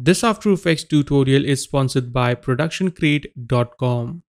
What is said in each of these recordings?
This After Effects tutorial is sponsored by productioncrate.com.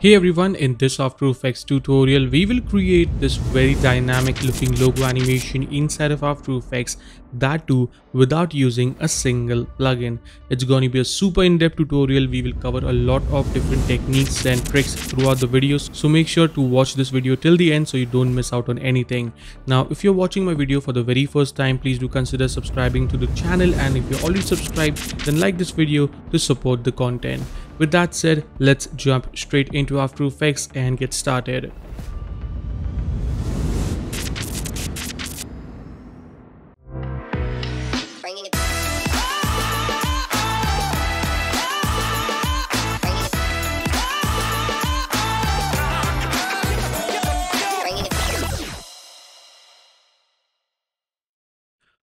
Hey everyone, in this After Effects tutorial, we will create this very dynamic looking logo animation inside of After Effects, that too without using a single plugin. It's going to be a super in-depth tutorial. We will cover a lot of different techniques and tricks throughout the videos. So make sure to watch this video till the end so you don't miss out on anything. Now, if you're watching my video for the very first time, please do consider subscribing to the channel. And if you're already subscribed, then like this video to support the content. With that said, let's jump straight into After Effects and get started.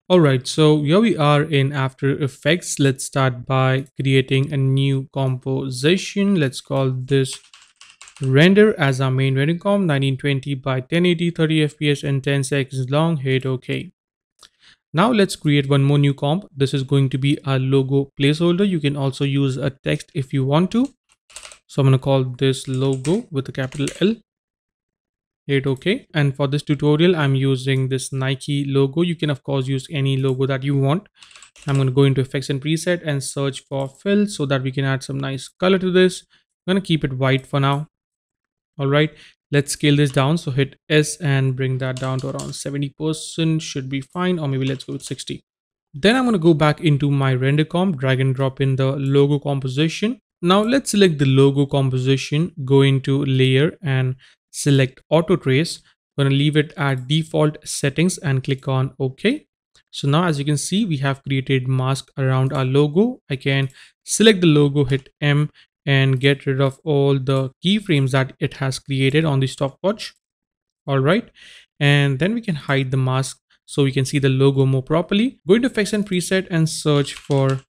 Alright, so here we are in After Effects. Let's start by creating a new composition. Let's call this render as our main rendering comp, 1920 by 1080, 30 fps and 10 seconds long. Hit OK. Now let's create one more new comp. This is going to be a logo placeholder. You can also use a text if you want to. So I'm going to call this logo with a capital L. Hit OK. And for this tutorial, I'm using this Nike logo. You can of course use any logo that you want. I'm going to go into effects and preset and search for fill so that we can add some nice color to this. I'm going to keep it white for now. All right, let's scale this down. So hit S and bring that down to around 70%, should be fine. Or maybe let's go with 60. Then I'm going to go back into my render comp, drag and drop in the logo composition. Now let's select the logo composition, go into layer and select auto trace. I'm going to leave it at default settings and click on OK. So now as you can see, we have created mask around our logo. I can select the logo, hit M and get rid of all the keyframes that it has created on the stopwatch. All right. And then we can hide the mask so we can see the logo more properly. Go into effects and preset and search for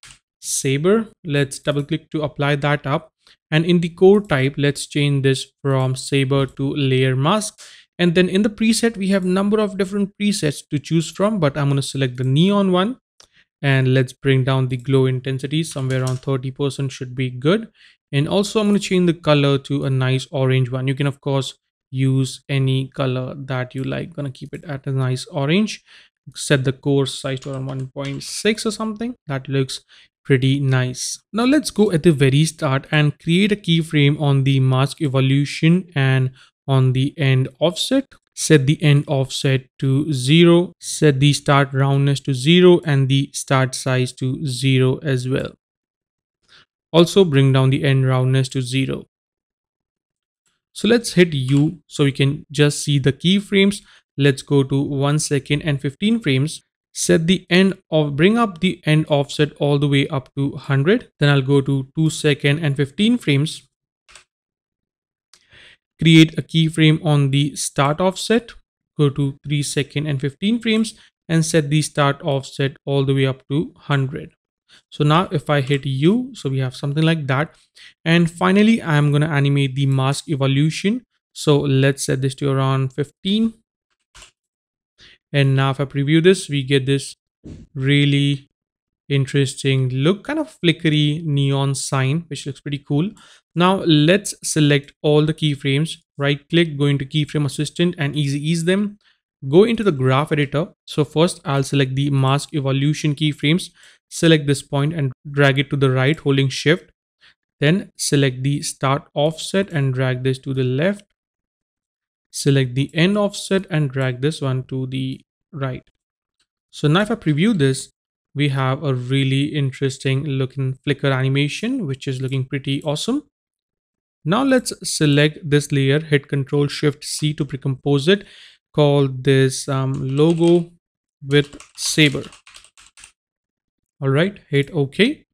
Saber. Let's double click to apply that up. And in the core type, let's change this from Saber to layer mask. And then in the preset, we have number of different presets to choose from, but I'm going to select the neon one. And let's bring down the glow intensity somewhere around 30% should be good. And also I'm going to change the color to a nice orange one. You can of course use any color that you like. Gonna keep it at a nice orange. Set the core size to around 1.6 or something. That looks pretty nice. Now let's go at the very start and create a keyframe on the mask evolution and on the end offset. Set the end offset to 0, set the start roundness to 0 and the start size to 0 as well. Also bring down the end roundness to 0. So let's hit U so we can just see the keyframes. Let's go to 1 second and 15 frames. Set the bring up the end offset all the way up to 100. Then I'll go to 2 second and 15 frames. Create a keyframe on the start offset, go to 3 second and 15 frames and set the start offset all the way up to 100. So now if I hit U, so we have something like that. And finally, I'm going to animate the mask evolution. So let's set this to around 15. And now if I preview this, we get this really interesting look, kind of flickery neon sign, which looks pretty cool. Now let's select all the keyframes, right click, go into keyframe assistant and easy ease them. Go into the graph editor. So first I'll select the mask evolution keyframes, select this point and drag it to the right holding shift. Then select the start offset and drag this to the left. Select the end offset and drag this one to the right. So now if I preview this, we have a really interesting looking flicker animation, which is looking pretty awesome. Now let's select this layer, hit Ctrl Shift C to pre-compose it. Call this logo with Saber. All right, hit OK.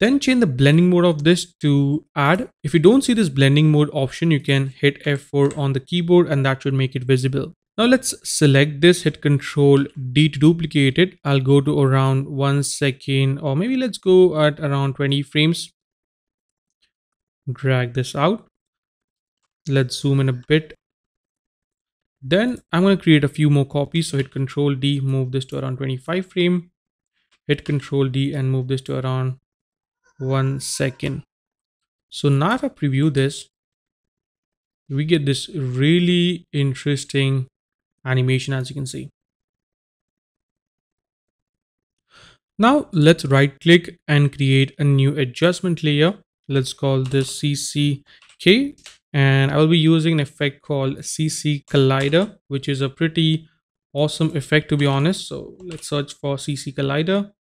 Then change the blending mode of this to add. If you don't see this blending mode option, you can hit F4 on the keyboard and that should make it visible. Now let's select this, hit Ctrl D to duplicate it. I'll go to around 1 second, or maybe let's go at around 20 frames. Drag this out. Let's zoom in a bit. Then I'm going to create a few more copies. So hit Ctrl D, move this to around 25 frame. hit Control D and move this to around 1 second. So now if I preview this, we get this really interesting animation, as you can see. Now let's right click and create a new adjustment layer. Let's call this CCK, and I will be using an effect called CC Collider, which is a pretty awesome effect, to be honest. So let's search for CC Collider,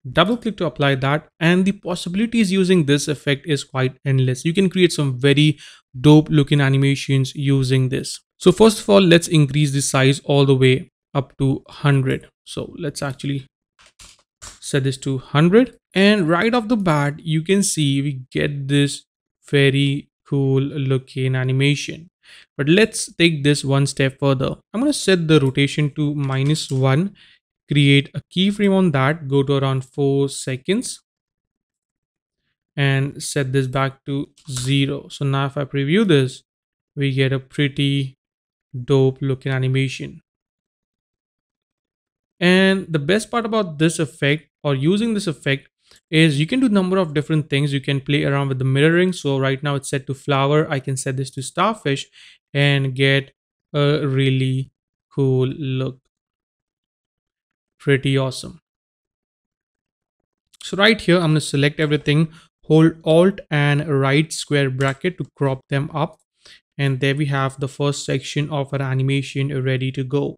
double click to apply that, and the possibilities using this effect is quite endless. You can create some very dope looking animations using this. So first of all, let's increase the size all the way up to 100. So let's actually set this to 100, and right off the bat you can see we get this very cool looking animation. But let's take this one step further. I'm going to set the rotation to -1, create a keyframe on that, go to around 4 seconds, and set this back to 0. So now if I preview this, we get a pretty dope looking animation. And the best part about this effect or using this effect is you can do a number of different things. You can play around with the mirroring. So right now it's set to flower. I can set this to starfish and get a really cool look. Pretty awesome. So right here, I'm going to select everything, hold Alt and right square bracket to crop them up. And there we have the first section of our animation ready to go.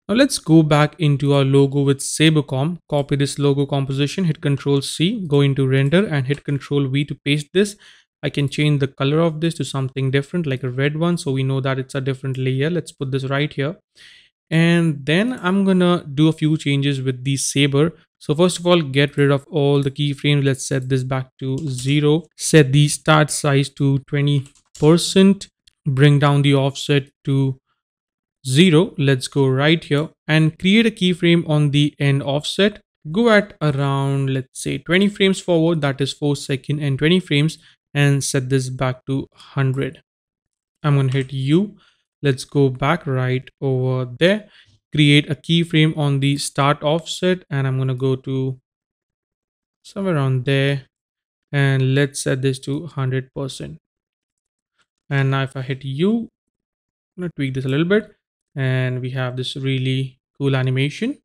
Now let's go back into our logo with Saber, copy this logo composition, hit Ctrl C, go into render and hit Ctrl V to paste this. I can change the color of this to something different like a red one, so we know that it's a different layer. Let's put this right here. And then I'm gonna do a few changes with the Saber. So first of all, get rid of all the keyframes. Let's set this back to 0. Set the start size to 20%. Bring down the offset to 0. Let's go right here and create a keyframe on the end offset. Go at around, let's say 20 frames forward, that is 4 seconds and 20 frames, and set this back to 100. I'm going to hit U. Let's go back right over there. Create a keyframe on the start offset, and I'm going to go to somewhere around there, and let's set this to 100%. And now if I hit U, I'm going to tweak this a little bit, and we have this really cool animation.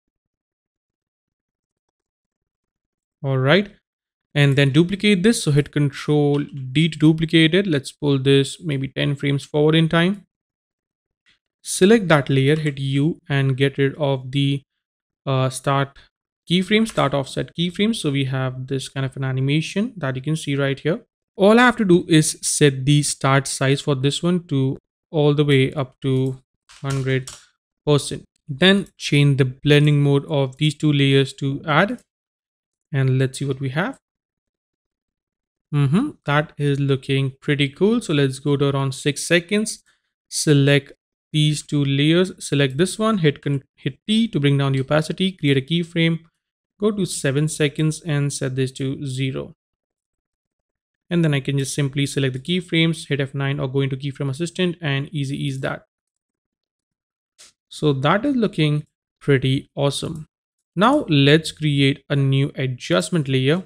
All right. And then duplicate this. So hit Control D to duplicate it. Let's pull this maybe 10 frames forward in time. Select that layer, hit U and get rid of the start keyframe, start offset keyframe. So we have this kind of an animation that you can see right here. All I have to do is set the start size for this one to all the way up to 100%. Then change the blending mode of these two layers to add. And let's see what we have. That is looking pretty cool. So let's go to around 6 seconds. Select these two layers. Select this one. Hit T to bring down the opacity. Create a keyframe. Go to 7 seconds and set this to 0. And then I can just simply select the keyframes, hit F9 or go into keyframe assistant and easy ease that. So that is looking pretty awesome. Now let's create a new adjustment layer.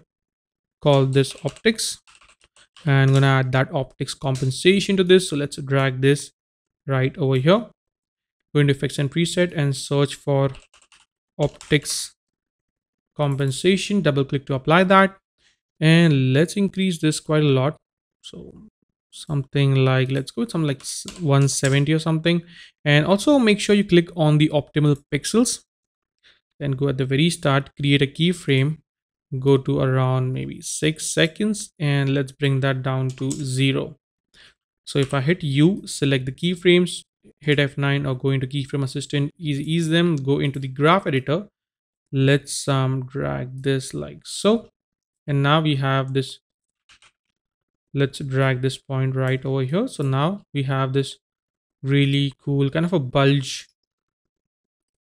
Call this optics, and I'm gonna add that optics compensation to this. So let's drag this right over here. Go into effects and preset and search for optics compensation. Double click to apply that, and let's increase this quite a lot. So something like, let's go with something like 170 or something. And also make sure you click on the optimal pixels. Then go at the very start, create a keyframe, go to around maybe 6 seconds, and let's bring that down to 0. So if I hit U, select the keyframes, hit F9 or go into keyframe assistant, ease them, go into the graph editor. Let's drag this like so. And now we have this, let's drag this point right over here. So now we have this really cool kind of a bulge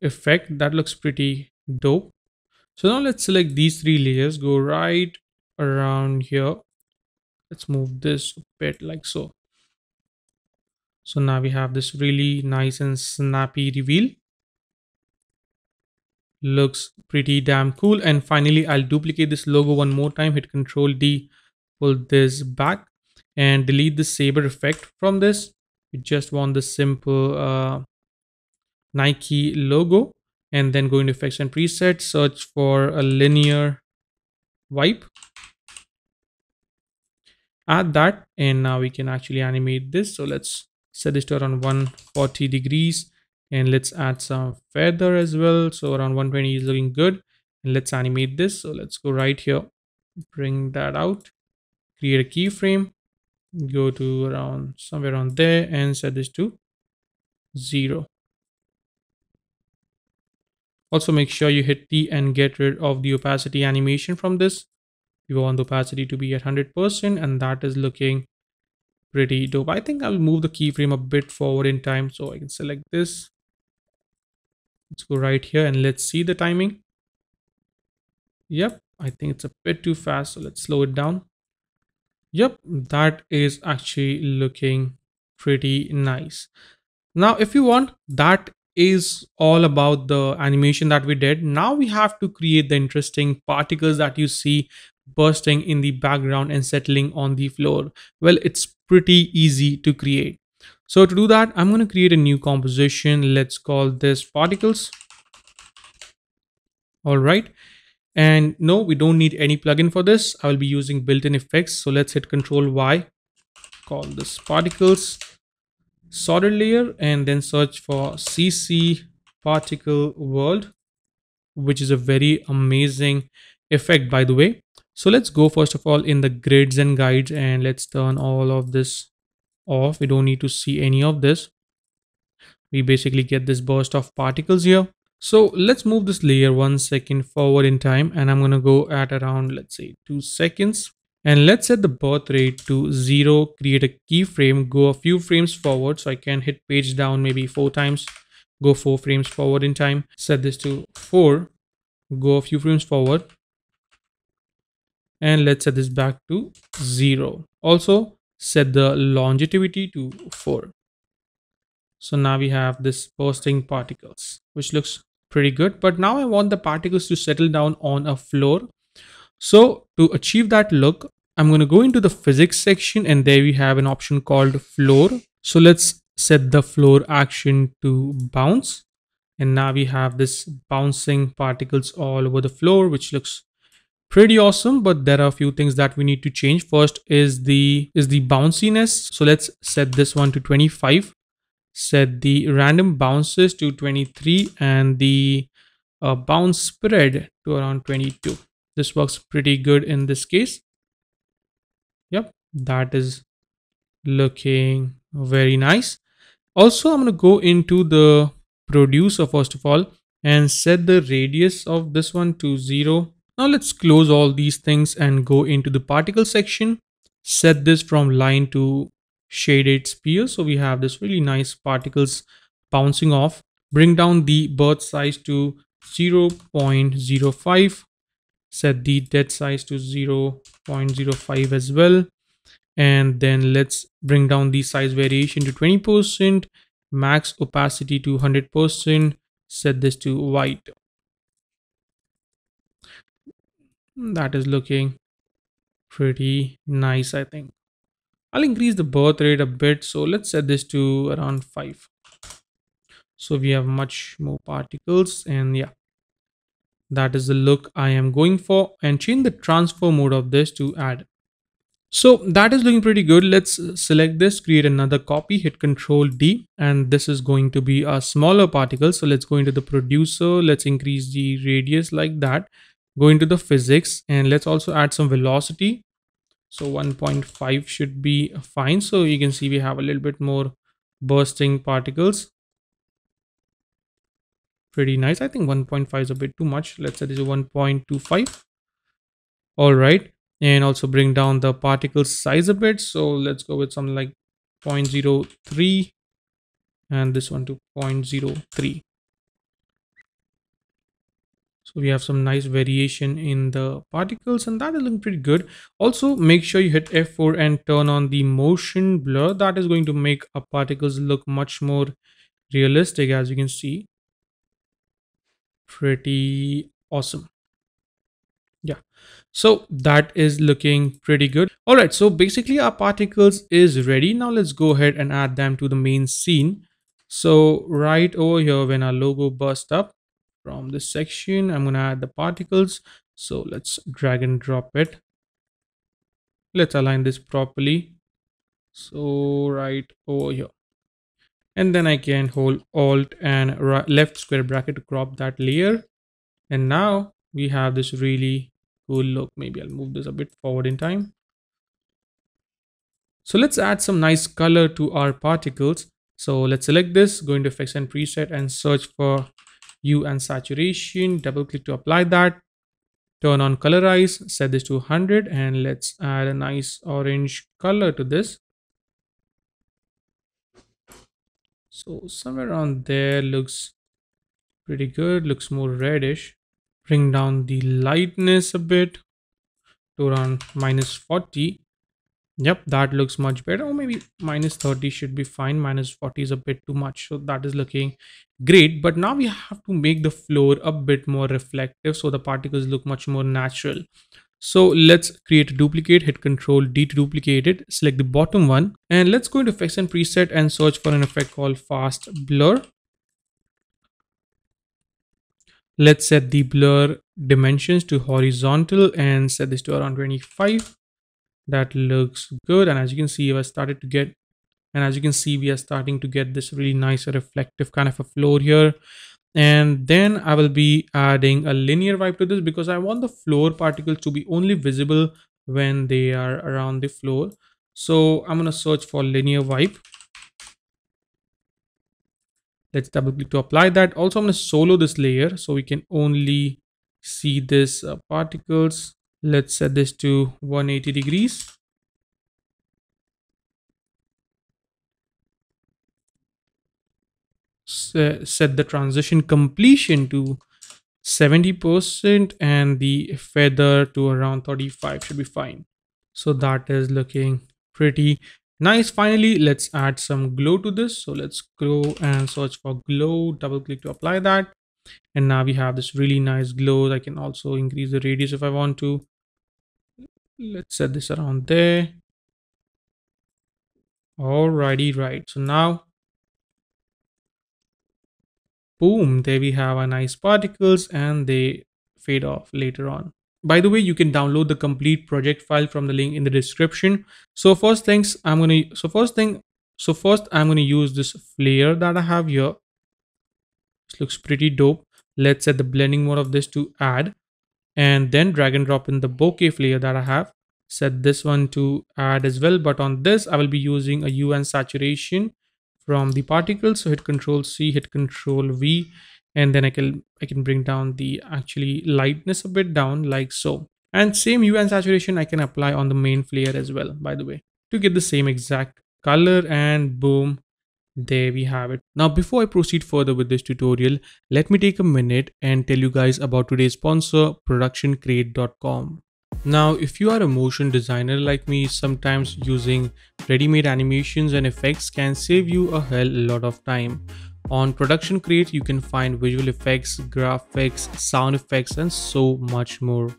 effect that looks pretty dope. So now let's select these three layers, go right around here. Let's move this a bit like so. So now we have this really nice and snappy reveal. Looks pretty damn cool. And finally, I'll duplicate this logo one more time, hit Control D, pull this back, and delete the Saber effect from this. We just want the simple Nike logo, and then go into effects and presets, search for a linear wipe, add that, and now we can actually animate this. So let's set this to around 140 degrees, and let's add some feather as well. So around 120 is looking good, and let's animate this. So let's go right here, bring that out, create a keyframe, go to around somewhere around there, and set this to 0. Also make sure you hit T and get rid of the opacity animation from this. You want the opacity to be at 100%, and that is looking pretty dope. I think I'll move the keyframe a bit forward in time, so I can select this. Let's go right here and let's see the timing. Yep, I think it's a bit too fast, so let's slow it down. Yep, that is actually looking pretty nice. Now, if you want, that is all about the animation that we did. Now we have to create the interesting particles that you see bursting in the background and settling on the floor. Well, it's pretty easy to create. So to do that, I'm going to create a new composition. Let's call this particles. All right. And no, we don't need any plugin for this. I will be using built-in effects. So let's hit Control Y, call this particles, solder layer, and then search for CC particle world, which is a very amazing effect, by the way. So let's go first of all in the grids and guides, and let's turn all of this off. We don't need to see any of this. We basically get this burst of particles here. So let's move this layer 1 second forward in time, and I'm going to go at around, let's say, 2 seconds. And let's set the birth rate to 0, create a keyframe, go a few frames forward. So I can hit page down maybe 4 times, go 4 frames forward in time, set this to 4, go a few frames forward. And let's set this back to 0. Also set the longevity to 4. So now we have this bursting particles, which looks pretty good. But now I want the particles to settle down on a floor. So to achieve that look, I'm going to go into the physics section, and there we have an option called floor. So let's set the floor action to bounce. And now we have this bouncing particles all over the floor, which looks pretty awesome. But there are a few things that we need to change. First is the bounciness. So let's set this one to 25. Set the random bounces to 23, and the bounce spread to around 22. This works pretty good in this case. Yep, that is looking very nice. Also, I'm going to go into the producer first of all and set the radius of this one to 0. Now let's close all these things and go into the particle section. Set this from line to shaded sphere. So we have this really nice particles bouncing off. Bring down the birth size to 0.05. Set the dead size to 0.05 as well. And then let's bring down the size variation to 20%, max opacity to 100%, set this to white. That is looking pretty nice, I think. I'll increase the birth rate a bit, so let's set this to around 5. So we have much more particles, and yeah, that is the look I am going for. And change the transfer mode of this to add. So that is looking pretty good. Let's select this, create another copy, hit Control D, and this is going to be a smaller particle. So let's go into the producer. Let's increase the radius like that. Go into the physics, and let's also add some velocity. So 1.5 should be fine. So you can see we have a little bit more bursting particles. Pretty nice. I think 1.5 is a bit too much. Let's set this to 1.25. All right. And also bring down the particle size a bit. So let's go with something like 0.03 and this one to 0.03. So we have some nice variation in the particles, and that is looking pretty good. Also make sure you hit F4 and turn on the motion blur. That is going to make our particles look much more realistic, as you can see. Pretty awesome. Yeah. So that is looking pretty good. All right. So basically our particles is ready. Now let's go ahead and add them to the main scene. So right over here, when our logo burst up from this section, I'm going to add the particles. So let's drag and drop it. Let's align this properly. So right over here. And then I can hold Alt and left square bracket to crop that layer. And now we have this really cool look. Maybe I'll move this a bit forward in time. So let's add some nice color to our particles. So let's select this, go into effects and preset and search for hue and saturation. Double click to apply that. Turn on colorize, set this to 100 and let's add a nice orange color to this. So somewhere around there looks pretty good, looks more reddish. Bring down the lightness a bit to around -40. Yep, that looks much better. Or maybe -30 should be fine. -40 is a bit too much. So that is looking great. But now we have to make the floor a bit more reflective so the particles look much more natural. So let's create a duplicate, hit Control D to duplicate it, select the bottom one, and let's go into effects and preset and search for an effect called fast blur. Let's set the blur dimensions to horizontal and set this to around 25. That looks good. And as you can see, we are starting to get this really nice reflective kind of a floor here. And then I will be adding a linear vibe to this because I want the floor particles to be only visible when they are around the floor. So I'm going to search for linear vibe. Let's double click to apply that. Also, I'm going to solo this layer so we can only see this particles. Let's set this to 180 degrees. Set the transition completion to 70% and the feather to around 35 should be fine. So that is looking pretty nice. Finally, let's add some glow to this. So let's go and search for glow, double click to apply that. And now we have this really nice glow. I can also increase the radius if I want to. Let's set this around there. Alrighty, right. So now, boom, there we have our nice particles and they fade off later on. By the way, you can download the complete project file from the link in the description. So first things I'm going to, so first I'm going to use this flare that I have here. This looks pretty dope. Let's set the blending mode of this to add and then drag and drop in the bokeh layer that I have. Set this one to add as well, but on this I will be using a hue and saturation from the particles. So hit Control C, hit Control V, and then I can bring down the actually lightness a bit down like so. And same hue and saturation I can apply on the main flare as well, by the way, to get the same exact color. And boom, there we have it. Now, before I proceed further with this tutorial, let me take a minute and tell you guys about today's sponsor, productioncrate.com. Now, if you are a motion designer like me, sometimes using ready-made animations and effects can save you a hell lot of time. On Production Crate, you can find visual effects, graphics, sound effects, and so much more.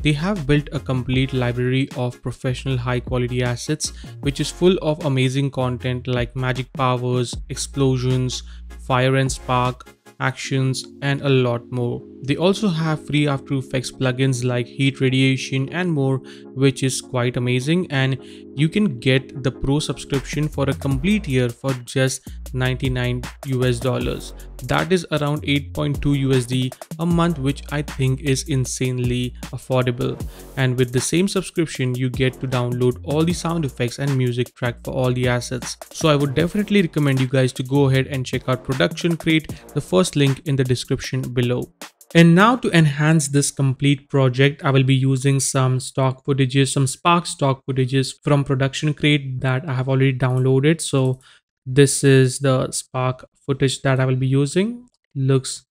They have built a complete library of professional high quality assets, which is full of amazing content like magic powers, explosions, fire and spark, actions, and a lot more. They also have free After Effects plugins like heat radiation and more, which is quite amazing. And you can get the pro subscription for a complete year for just 99 US dollars. That is around 8.2 USD a month, which I think is insanely affordable. And with the same subscription, you get to download all the sound effects and music track for all the assets. So I would definitely recommend you guys to go ahead and check out Production Crate, the first link in the description below. And now to enhance this complete project, I will be using some stock footages, some Spark stock footages from Production Crate that I have already downloaded. So this is the Spark footage that I will be using. Looks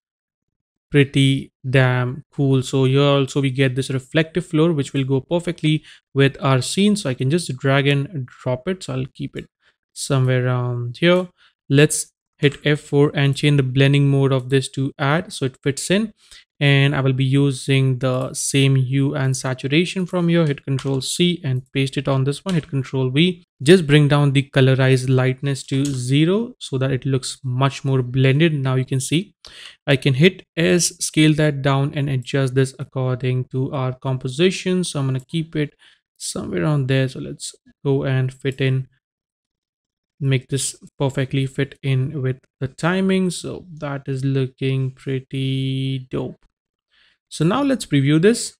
pretty damn cool. So here also we get this reflective floor, which will go perfectly with our scene. So I can just drag and drop it. So I'll keep it somewhere around here. Let's hit F4 and change the blending mode of this to add so it fits in. And I will be using the same hue and saturation from here. Hit Control C and paste it on this one. Hit Control V. Just bring down the colorized lightness to 0 so that it looks much more blended. Now you can see I can hit S, scale that down and adjust this according to our composition. So I'm going to keep it somewhere around there. So let's go and fit in, make this perfectly fit in with the timing. So that is looking pretty dope. So now let's preview this.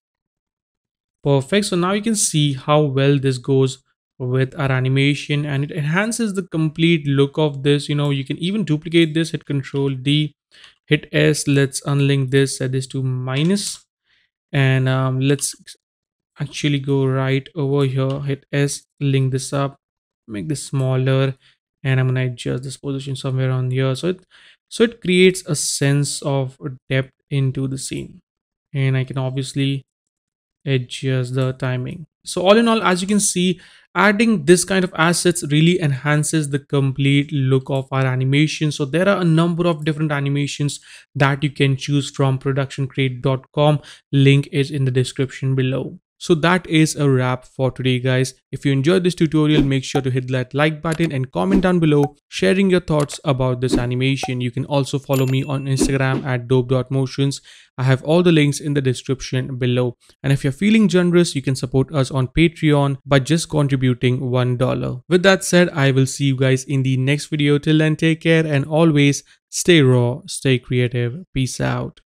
Perfect. So now you can see how well this goes with our animation, and it enhances the complete look of this. You can even duplicate this, hit Control D, hit S. Let's unlink this, set this to minus, and let's actually go right over here, hit S, link this up, make this smaller, and I'm gonna adjust this position somewhere on here. So it creates a sense of depth into the scene, and I can obviously adjust the timing. So all in all, as you can see, adding this kind of assets really enhances the complete look of our animation. So there are a number of different animations that you can choose from productioncrate.com. Link is in the description below. So that is a wrap for today, guys. If you enjoyed this tutorial, make sure to hit that like button and comment down below sharing your thoughts about this animation. You can also follow me on Instagram at dope.motions. I have all the links in the description below. And if you're feeling generous, you can support us on Patreon by just contributing $1. With that said, I will see you guys in the next video. Till then, take care and always stay raw, stay creative. Peace out.